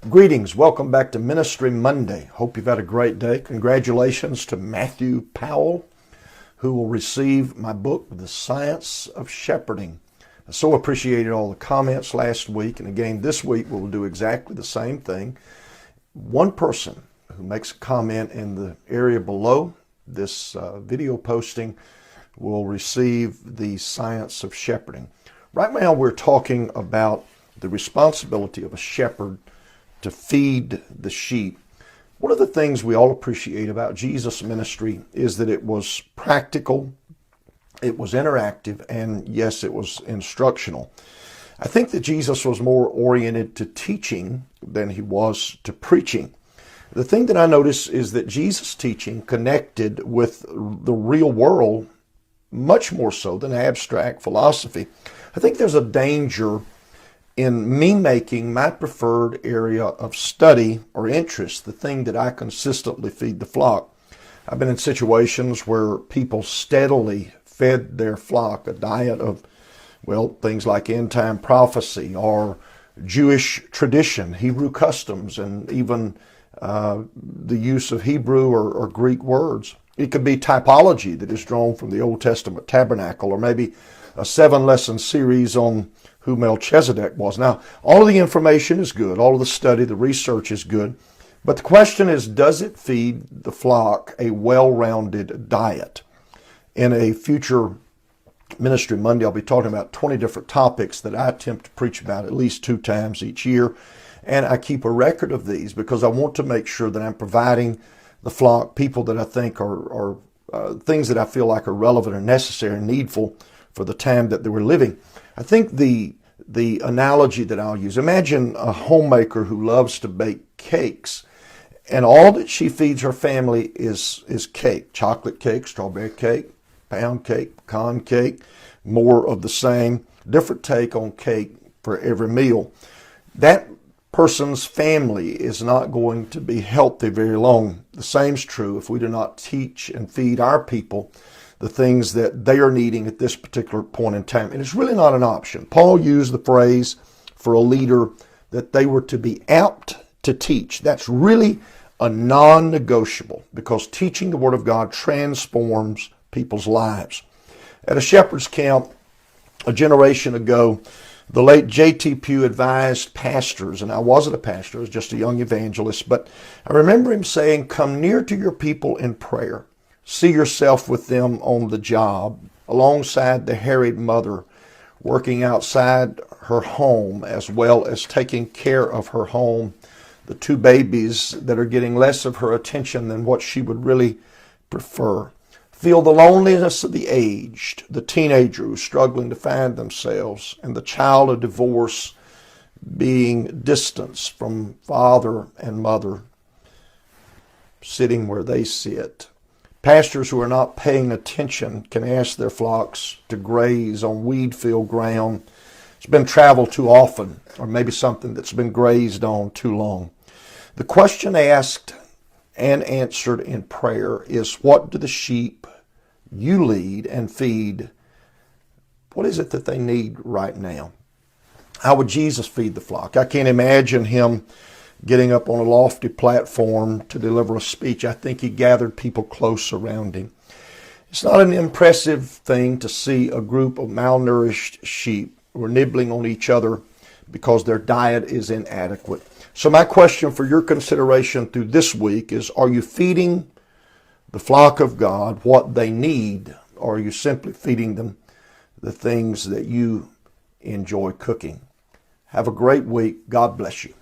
Greetings. Welcome back to Ministry Monday. Hope you've had a great day. Congratulations to Matthew Powell, who will receive my book, The Science of Shepherding. I so appreciated all the comments last week, and again this week we'll do exactly the same thing. One person who makes a comment in the area below this video posting will receive The Science of Shepherding. Right now we're talking about the responsibility of a shepherd to feed the sheep. One of the things we all appreciate about Jesus' ministry is that it was practical, it was interactive, and yes, it was instructional. I think that Jesus was more oriented to teaching than he was to preaching. The thing that I notice is that Jesus' teaching connected with the real world much more so than abstract philosophy. I think there's a danger in me making my preferred area of study or interest the thing that I consistently feed the flock. I've been in situations where people steadily fed their flock a diet of, things like end-time prophecy or Jewish tradition, Hebrew customs, and even the use of Hebrew or Greek words. It could be typology that is drawn from the Old Testament tabernacle, or maybe a 7-lesson series on who Melchizedek was. Now, all of the information is good. All of the study, the research is good. But the question is, does it feed the flock a well-rounded diet? In a future Ministry Monday, I'll be talking about 20 different topics that I attempt to preach about at least 2 times each year. And I keep a record of these because I want to make sure that I'm providing the flock people that I think are things that I feel like are relevant and necessary and needful for the time that they were living. I think the analogy that I'll use, imagine a homemaker who loves to bake cakes, and all that she feeds her family is cake, chocolate cake, strawberry cake, pound cake, pecan cake, more of the same, different take on cake for every meal. That person's family is not going to be healthy very long. The same is true if we do not teach and feed our people the things that they are needing at this particular point in time. And it's really not an option. Paul used the phrase for a leader that they were to be apt to teach. That's really a non-negotiable, because teaching the Word of God transforms people's lives. At a shepherd's camp a generation ago, the late J.T. Pugh advised pastors, and I wasn't a pastor, I was just a young evangelist, but I remember him saying, "Come near to your people in prayer. See yourself with them on the job, alongside the harried mother, working outside her home as well as taking care of her home, the 2 babies that are getting less of her attention than what she would really prefer. Feel the loneliness of the aged, the teenager who's struggling to find themselves, and the child of divorce being distanced from father and mother, sitting where they sit. Pastors who are not paying attention can ask their flocks to graze on weed-filled ground. It's been traveled too often, or maybe something that's been grazed on too long." The question asked and answered in prayer is, what do the sheep you lead and feed, what is it that they need right now? How would Jesus feed the flock? I can't imagine him getting up on a lofty platform to deliver a speech. I think he gathered people close around him. It's not an impressive thing to see a group of malnourished sheep who are nibbling on each other because their diet is inadequate. So my question for your consideration through this week is, are you feeding the flock of God what they need, or are you simply feeding them the things that you enjoy cooking? Have a great week. God bless you.